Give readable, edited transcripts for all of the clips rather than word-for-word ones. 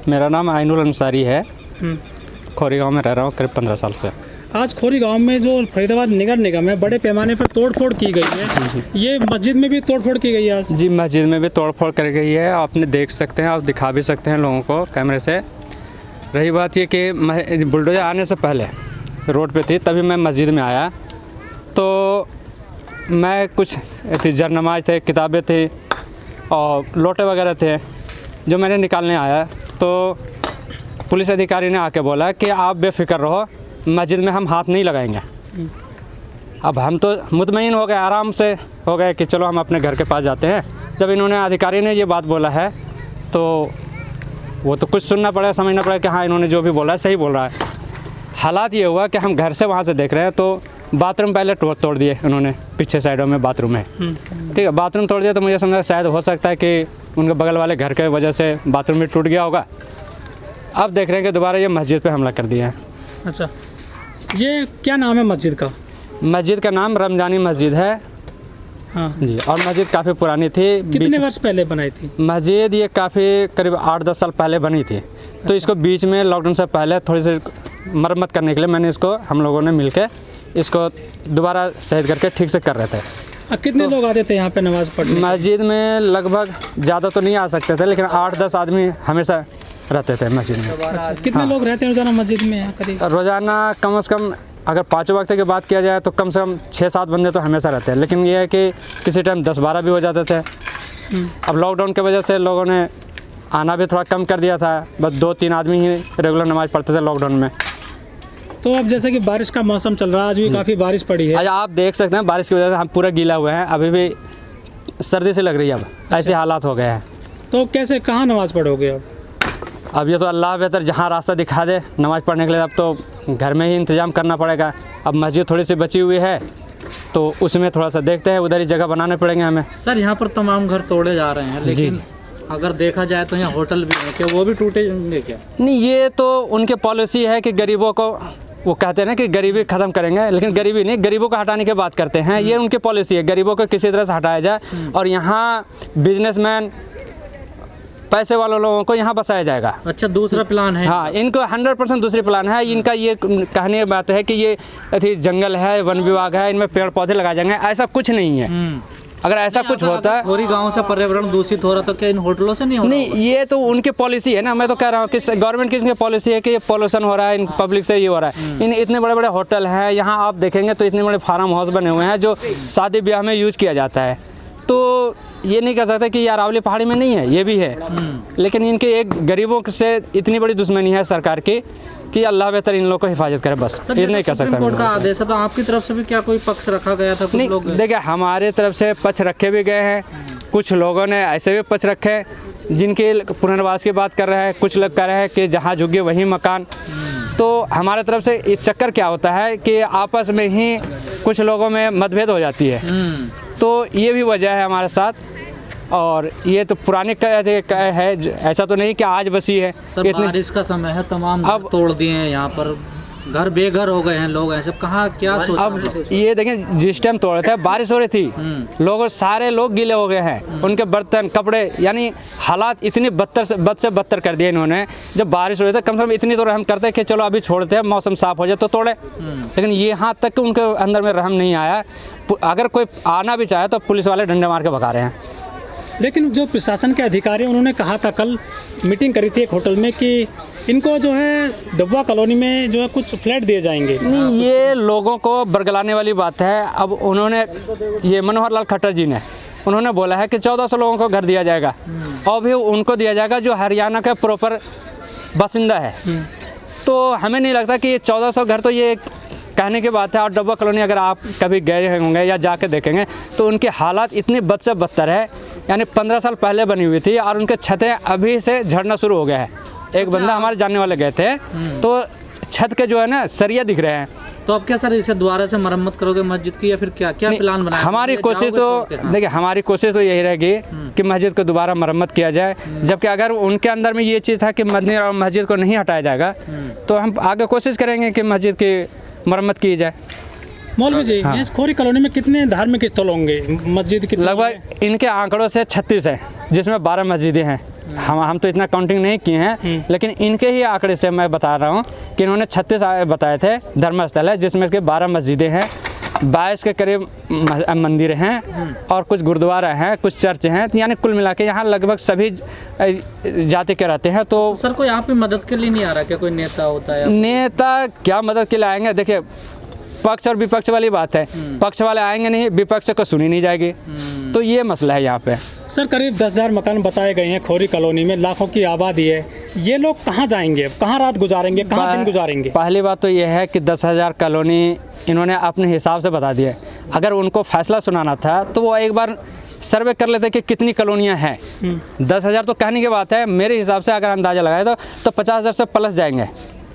मेरा नाम आइनुल अंसारी है। खोरी गांव में रह रहा हूँ करीब 15 साल से। आज खोरी गांव में जो फरीदाबाद नगर निगम है बड़े पैमाने पर तोड़फोड़ की गई है, ये मस्जिद में भी तोड़फोड़ की गई है आज? जी, मस्जिद में भी तोड़फोड़ कर गई है। आपने देख सकते हैं, आप दिखा भी सकते हैं लोगों को कैमरे से। रही बात ये कि बुलडोजर आने से पहले रोड पे थी, तभी मैं मस्जिद में आया तो मैं कुछ जर नमाज थे, किताबें थी और लोटे वगैरह थे जो मैंने निकालने आया, तो पुलिस अधिकारी ने आके बोला कि आप बेफिक्र रहो, मस्जिद में हम हाथ नहीं लगाएंगे। अब हम तो मुतमईन हो गए, आराम से हो गए कि चलो हम अपने घर के पास जाते हैं। जब इन्होंने अधिकारी ने ये बात बोला है तो वो तो कुछ सुनना पड़ेगा, समझना पड़ेगा कि हाँ इन्होंने जो भी बोला है सही बोल रहा है। हालात ये हुआ कि हम घर से वहाँ से देख रहे हैं तो बाथरूम पहले तोड़ दिए उन्होंने, पीछे साइडों में बाथरूम है, ठीक है, बाथरूम तोड़ दिया। तो मुझे समझा शायद हो सकता है कि उनके बगल वाले घर के वजह से बाथरूम भी टूट गया होगा। अब देख रहे हैं कि दोबारा ये मस्जिद पे हमला कर दिया है। अच्छा, ये क्या नाम है मस्जिद का? मस्जिद का नाम रमजानी मस्जिद है। हाँ जी, और मस्जिद काफ़ी पुरानी थी। कितने वर्ष पहले बनाई थी मस्जिद? ये काफ़ी करीब 8-10 साल पहले बनी थी। तो इसको बीच में लॉकडाउन से पहले थोड़ी सी मरम्मत करने के लिए मैंने इसको, हम लोगों ने मिलकर इसको दोबारा सही करके ठीक से कर रहे थे। कितने लोग आते थे यहाँ पे नमाज पढ़ने? मस्जिद में लगभग ज़्यादा तो नहीं आ सकते थे, लेकिन 8-10 आदमी हमेशा रहते थे मस्जिद में। अच्छा, कितने लोग रहते हैं रोजाना मस्जिद में यहाँ करीब? रोज़ाना कम से कम अगर 5 वक्त की बात किया जाए तो कम से कम 6-7 बंदे तो हमेशा रहते हैं, लेकिन ये है कि किसी टाइम 10-12 भी हो जाते थे। अब लॉकडाउन की वजह से लोगों ने आना भी थोड़ा कम कर दिया था, बस 2-3 आदमी ही रेगुलर नमाज़ पढ़ते थे लॉकडाउन में। तो अब जैसे कि बारिश का मौसम चल रहा है, आज भी काफ़ी बारिश पड़ी है। आज आप देख सकते हैं बारिश की वजह से हम पूरा गीला हुए हैं, अभी भी सर्दी से लग रही है। अब ऐसे हालात हो गए हैं। तो कैसे, कहाँ नमाज़ पढ़ोगे अब? अब ये तो अल्लाह बेहतर जहाँ रास्ता दिखा दे नमाज़ पढ़ने के लिए, अब तो घर में ही इंतज़ाम करना पड़ेगा। अब मस्जिद थोड़ी सी बची हुई है तो उसमें थोड़ा सा देखते हैं, उधर ही जगह बनाने पड़ेंगे हमें। सर, यहाँ पर तमाम घर तोड़े जा रहे हैं, लेकिन अगर देखा जाए तो यहाँ होटल भी है, क्या वो भी टूटेंगे क्या? नहीं, ये तो उनके पॉलिसी है कि गरीबों को, वो कहते हैं ना कि गरीबी ख़त्म करेंगे, लेकिन गरीबी नहीं, गरीबों को हटाने की बात करते हैं। ये उनकी पॉलिसी है, गरीबों को किसी तरह से हटाया जाए और यहाँ बिजनेसमैन, पैसे वाले लोगों को यहाँ बसाया जाएगा। अच्छा, दूसरा प्लान है? हाँ, इनको 100% दूसरी प्लान है। इनका ये कहने की बात है कि ये अथी जंगल है, वन विभाग है, इनमें पेड़ पौधे लगाए जाएंगे। ऐसा कुछ नहीं है। अगर ऐसा कुछ होता है, खोरी गांव से पर्यावरण दूषित हो रहा तो क्या इन होटलों से नहीं हो रहा? नहीं, ये तो उनकी पॉलिसी है ना। मैं तो कह रहा हूँ कि गवर्नमेंट की पॉलिसी है कि ये पॉल्यूशन हो रहा है, इन पब्लिक से ये हो रहा है। इन इतने बड़े बड़े होटल हैं, यहाँ आप देखेंगे तो इतने बड़े फार्म हाउस बने हुए हैं जो शादी ब्याह में यूज किया जाता है। तो ये नहीं कह सकते कि अरावली पहाड़ी में नहीं है, ये भी है, लेकिन इनके एक गरीबों से इतनी बड़ी दुश्मनी है सरकार की कि अल्लाह बेहतर इन लोगों को हिफाजत करे, बस ये नहीं कर सकता। कोर्ट का आदेश है, तो आपकी तरफ से भी क्या कोई पक्ष रखा गया था? नहीं, देखिए हमारे तरफ से पक्ष रखे भी गए हैं, कुछ लोगों ने ऐसे भी पक्ष रखे हैं जिनके पुनर्वास की बात कर रहे हैं, कुछ लोग कह रहे हैं कि जहाँ झुके वहीं मकान। तो हमारे तरफ से इस चक्कर क्या होता है कि आपस में ही कुछ लोगों में मतभेद हो जाती है, तो ये भी वजह है हमारे साथ। और ये तो पुराने है, ऐसा तो नहीं कि आज बसी है। सर, बारिश का समय है, तमाम अब तोड़ दिए हैं, यहाँ पर घर बेघर हो गए हैं लोग, ऐसे कहाँ क्या सोच? अब ये देखें, जिस टाइम तोड़े थे बारिश हो रही थी, लोग सारे लोग गीले हो गए हैं, उनके बर्तन, कपड़े, यानी हालात इतनी बद से बदतर कर दिए इन्होंने। जब बारिश हो रही थी कम से कम इतनी तो रहम करते कि चलो अभी छोड़ते हैं, मौसम साफ हो जाए तो तोड़े, लेकिन ये यहाँ तक कि उनके अंदर में रहम नहीं आया। अगर कोई आना भी चाहे तो पुलिस वाले डंडे मार के भगा रहे हैं। लेकिन जो प्रशासन के अधिकारी, उन्होंने कहा था, कल मीटिंग करी थी एक होटल में कि इनको जो है डब्बा कॉलोनी में जो है कुछ फ्लैट दिए जाएंगे। नहीं, ये लोगों को बरगलाने वाली बात है। अब उन्होंने, ये मनोहर लाल खट्टर जी ने, उन्होंने बोला है कि 1400 लोगों को घर दिया जाएगा और भी उनको दिया जाएगा जो हरियाणा का प्रॉपर बासिंदा है। तो हमें नहीं लगता कि ये 1400 घर, तो ये कहने की बात है। और डब्बा कॉलोनी अगर आप कभी गए होंगे या जाके देखेंगे तो उनके हालात इतने बद से बदतर है, यानी 15 साल पहले बनी हुई थी और उनके छतें अभी से झड़ना शुरू हो गया है। एक बंदा हमारे जानने वाले गए थे तो छत के जो है ना सरिया दिख रहे हैं। तो अब क्या सर, इसे दोबारा से मरम्मत करोगे मस्जिद की, या फिर क्या प्लान बनाया? हमारी कोशिश तो देखिए, हमारी कोशिश तो यही रहेगी कि मस्जिद को दोबारा मरम्मत किया जाए। जबकि अगर उनके अंदर में ये चीज़ था कि मस्जिद को नहीं हटाया जाएगा तो हम आगे कोशिश करेंगे कि मस्जिद की मरम्मत की जाए। मौलवी जी, इस खोरी कॉलोनी में कितने धार्मिक स्थल होंगे? मस्जिद की लगभग इनके आंकड़ों से 36 है, जिसमें 12 मस्जिदें हैं। हम तो इतना काउंटिंग नहीं किए हैं, लेकिन इनके ही आंकड़े से मैं बता रहा हूँ कि इन्होंने 36 बताए थे धर्मस्थल है, जिसमें के 12 मस्जिदें हैं, 22 के करीब मंदिर हैं और कुछ गुरुद्वारा हैं, कुछ चर्च हैं, तो यानी कुल मिला के यहाँ लगभग सभी जाति के रहते हैं। तो सर कोई यहाँ पे मदद के लिए नहीं आ रहा क्या? कोई नेता होता है? नेता क्या मदद के लिए आएंगे? देखिए, पक्ष और विपक्ष वाली बात है, पक्ष वाले आएंगे नहीं, विपक्ष को सुनी नहीं जाएगी, तो ये मसला है यहाँ पे। सर करीब 10,000 मकान बताए गए हैं खोरी कॉलोनी में, लाखों की आबादी है, ये लोग कहाँ जाएंगे, कहाँ रात गुजारेंगे, कहाँ दिन गुजारेंगे? पहली बात तो ये है कि 10,000 कॉलोनी इन्होंने अपने हिसाब से बता दिया। अगर उनको फैसला सुनाना था तो वो एक बार सर्वे कर लेते कि कितनी कॉलोनियाँ हैं। 10,000 तो कहने की बात है, मेरे हिसाब से अगर अंदाज़ा लगाए तो 50,000 से प्लस जाएंगे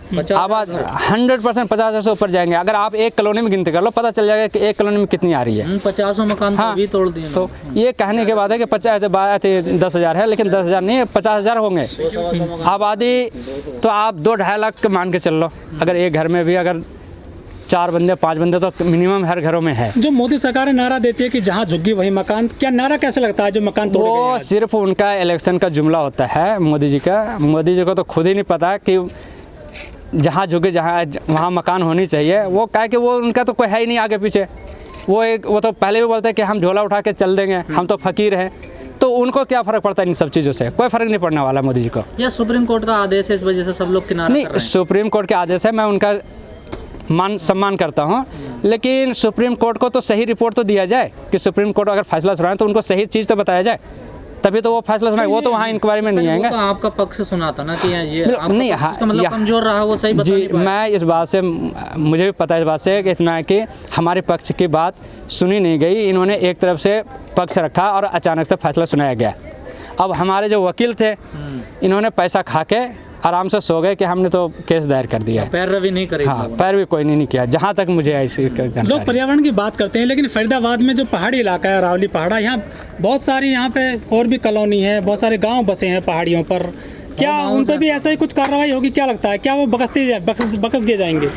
आबाद, 100% 50,000 से ऊपर जाएंगे। अगर आप एक कॉलोनी में गिनती कर लो, पता चल जाएगा कि एक कॉलोनी में कितनी आ रही है। 50 मकान हाँ, भी तोड़ दिए। तो ये कहने के बाद है कि 10,000 है, लेकिन 10,000 नहीं, 50,000 होंगे आबादी। तो आप 2-2.5 लाख मान के चल लो। अगर एक घर में भी अगर 4 बंदे 5 बंदे तो मिनिमम हर घरों में है। जो मोदी सरकार नारा देती है कि जहाँ झुग्गी वही मकान, क्या नारा कैसे लगता है जो मकान तोड़े गए हैं वो आज? सिर्फ उनका इलेक्शन का जुमला होता है मोदी जी का। मोदी जी को तो खुद ही नहीं पता कि जहाँ झुके जहाँ वहाँ मकान होनी चाहिए। वो कहे कि वो उनका तो कोई है ही नहीं आगे पीछे। वो तो पहले भी बोलते हैं कि हम झोला उठा के चल देंगे, हम तो फकीर हैं। तो उनको क्या फ़र्क पड़ता है इन सब चीज़ों से? कोई फ़र्क नहीं पड़ने वाला मोदी जी को। या सुप्रीम कोर्ट का आदेश है, इस वजह से सब लोग किनारा नहीं, कर रहे हैं? सुप्रीम कोर्ट के आदेश है, मैं उनका मान सम्मान करता हूँ, लेकिन सुप्रीम कोर्ट को तो सही रिपोर्ट तो दिया जाए कि सुप्रीम कोर्ट अगर फैसला सुनाए तो उनको सही चीज़ तो बताया जाए, तभी तो वो फैसला सुनाए। वो तो वहाँ इंक्वायरी में नहीं आएंगे। तो आपका पक्ष सुना था ना कि ये नहीं, आपका पक्ष का मतलब कमजोर रहा, वो सही बता नहीं जी, पाया। मैं इस बात से, मुझे भी पता है इस बात से कि इतना है कि हमारे पक्ष की बात सुनी नहीं गई। इन्होंने एक तरफ से पक्ष रखा और अचानक से फैसला सुनाया गया। अब हमारे जो वकील थे, इन्होंने पैसा खा के आराम से सो गए कि हमने तो केस दायर कर दिया। पैरवी नहीं करेगा। हाँ, पैरवी कोई नहीं किया, जहाँ तक मुझे ऐसी जानकारी। लोग पर्यावरण की बात करते हैं, लेकिन फरीदाबाद में जो पहाड़ी इलाका है, अरावली पहाड़ा, यहाँ बहुत सारी यहाँ पे और भी कॉलोनी है, बहुत सारे गांव बसे हैं पहाड़ियों पर। क्या उन पर भी ऐसा ही कुछ कार्रवाई होगी? क्या लगता है, क्या वो बकस दिए जाएंगे?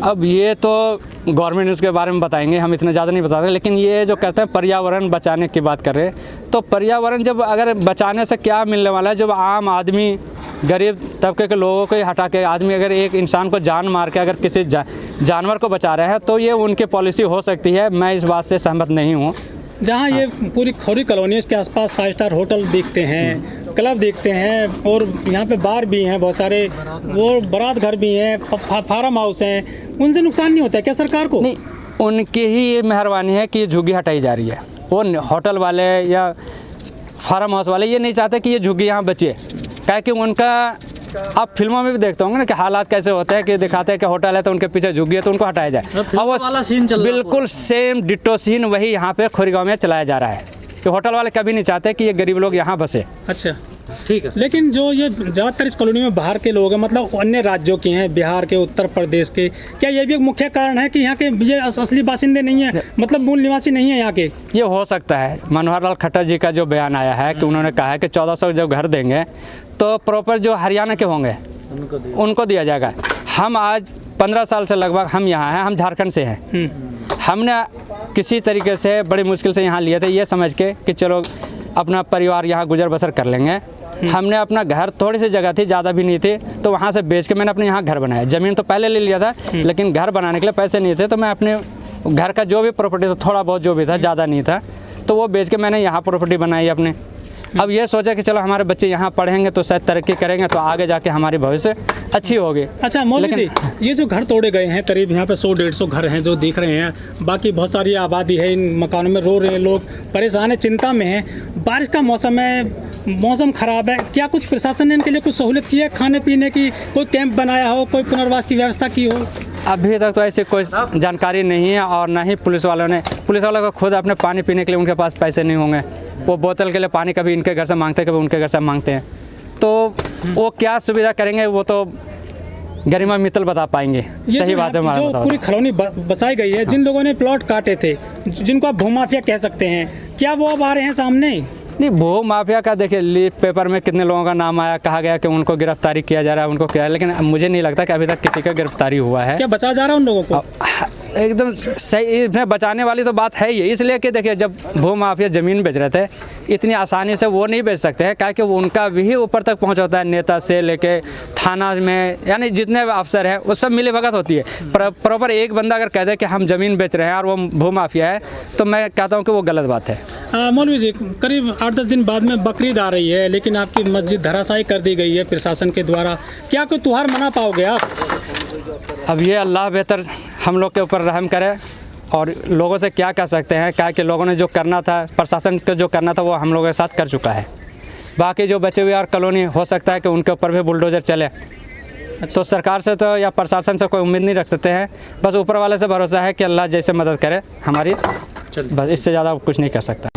अब ये तो गवर्नमेंट इसके बारे में बताएंगे, हम इतना ज़्यादा नहीं बताते। लेकिन ये जो कहते हैं पर्यावरण बचाने की बात कर रहे हैं, तो पर्यावरण जब अगर बचाने से क्या मिलने वाला है? जब आम आदमी, गरीब तबके के लोगों को हटा के आदमी अगर एक इंसान को जान मार के अगर किसी जानवर को बचा रहे हैं, तो ये उनकी पॉलिसी हो सकती है। मैं इस बात से सहमत नहीं हूँ। जहाँ ये पूरी खोरी कॉलोनी, इसके आसपास 5 स्टार होटल दिखते हैं, क्लब दिखते हैं, और यहाँ पे बार भी हैं बहुत सारे, वो बारात घर भी हैं, फार्म हाउस हैं, उनसे नुकसान नहीं होता है क्या सरकार को? नहीं, उनकी ही ये मेहरबानी है कि ये झुग्गी हटाई जा रही है। वो होटल वाले या फार्म हाउस वाले ये नहीं चाहते कि ये झुग्गी यहाँ बचे, क्या कि उनका, आप फिल्मों में भी देखते होंगे ना कि हालात कैसे होते हैं कि दिखाते हैं कि होटल है तो उनके पीछे झुग्गी है तो उनको हटाया जाए। और वो वाला सीन चल रहा है बिल्कुल सेम डिट्टो सीन वही यहाँ पे खोरीगांव में चलाया जा रहा है कि होटल वाले कभी नहीं चाहते कि ये गरीब लोग यहाँ बसे। अच्छा, ठीक है। लेकिन जो ये ज़्यादातर इस कॉलोनी में बाहर के लोग हैं, मतलब अन्य राज्यों के हैं, बिहार के, उत्तर प्रदेश के, क्या ये भी एक मुख्य कारण है कि यहाँ के ये असली बासिंदे नहीं है, मतलब मूल निवासी नहीं है यहाँ के? ये हो सकता है। मनोहर लाल खट्टर जी का जो बयान आया है कि उन्होंने कहा है कि 1400 जब घर देंगे तो प्रॉपर जो हरियाणा के होंगे उनको दिया जाएगा। हम आज 15 साल से लगभग हम यहाँ हैं, हम झारखंड से हैं। हमने किसी तरीके से बड़ी मुश्किल से यहाँ लिए थे, ये समझ के कि चलो अपना परिवार यहाँ गुजर बसर कर लेंगे। हमने अपना घर, थोड़ी सी जगह थी, ज़्यादा भी नहीं थी, तो वहाँ से बेच के मैंने अपने यहाँ घर बनाया। ज़मीन तो पहले ले लिया था, लेकिन घर बनाने के लिए पैसे नहीं थे, तो मैं अपने घर का जो भी प्रॉपर्टी था, थोड़ा बहुत जो भी था, ज़्यादा नहीं था, तो वो बेच के मैंने यहाँ प्रॉपर्टी बनाई अपने। अब ये सोचा कि चलो हमारे बच्चे यहाँ पढ़ेंगे तो शायद तरक्की करेंगे, तो आगे जाके हमारी भविष्य अच्छी होगी। अच्छा मौलवी जी, ये जो घर तोड़े गए हैं, करीब यहाँ पे 100-150 घर हैं जो दिख रहे हैं, बाकी बहुत सारी आबादी है, इन मकानों में रो रहे हैं लोग, परेशान है, चिंता में हैं। बारिश का मौसम है, मौसम ख़राब है, क्या कुछ प्रशासन ने इनके लिए कुछ सहूलियत की है? खाने पीने की कोई कैंप बनाया हो, कोई पुनर्वास की व्यवस्था की हो? अभी तक तो ऐसी कोई जानकारी नहीं है, और ना ही पुलिस वालों को खुद अपने पानी पीने के लिए उनके पास पैसे नहीं होंगे। वो बोतल के लिए पानी कभी इनके घर से मांगते हैं, कभी उनके घर से मांगते हैं, तो वो क्या सुविधा करेंगे वो तो गरिमा मित्तल बता पाएंगे। सही बात है। जो पूरी कॉलोनी बसाई गई है, जिन लोगों ने प्लॉट काटे थे, जिनको आप भूमाफिया कह सकते हैं, क्या वो अब आ रहे हैं सामने? नहीं, भू माफिया का देखिए लीक पेपर में कितने लोगों का नाम आया, कहा गया कि उनको गिरफ्तारी किया जा रहा है, उनको किया है, लेकिन मुझे नहीं लगता कि अभी तक किसी का गिरफ्तारी हुआ है। क्या बचा जा रहा है उन लोगों को? एकदम सही, इन्हें बचाने वाली तो बात है ही है। इसलिए कि देखिए, जब भू माफिया ज़मीन बेच रहे थे, इतनी आसानी से वो नहीं बेच सकते हैं, क्या कि वो उनका भी ऊपर तक पहुंच होता है, नेता से लेके थाना में, यानी जितने अफसर हैं वो सब मिली भगत होती है। प्रॉपर एक बंदा अगर कह दे कि हम ज़मीन बेच रहे हैं और वो भू माफिया है, तो मैं कहता हूँ कि वो गलत बात है। मौलवी जी, करीब 8-10 दिन बाद में बकरीद आ रही है, लेकिन आपकी मस्जिद धराशायी कर दी गई है प्रशासन के द्वारा। क्या कोई त्योहार मना पाओगे आप? अब ये अल्लाह बेहतर हम लोग के ऊपर रहम करे, और लोगों से क्या कह सकते हैं, क्या कि लोगों ने जो करना था, प्रशासन को जो करना था वो हम लोगों के साथ कर चुका है। बाकी जो बचे हुए और कॉलोनी, हो सकता है कि उनके ऊपर भी बुलडोज़र चले। तो सरकार से तो या प्रशासन से कोई उम्मीद नहीं रख सकते हैं, बस ऊपर वाले से भरोसा है कि अल्लाह जैसे मदद करे हमारी, बस इससे ज़्यादा कुछ नहीं कर सकता।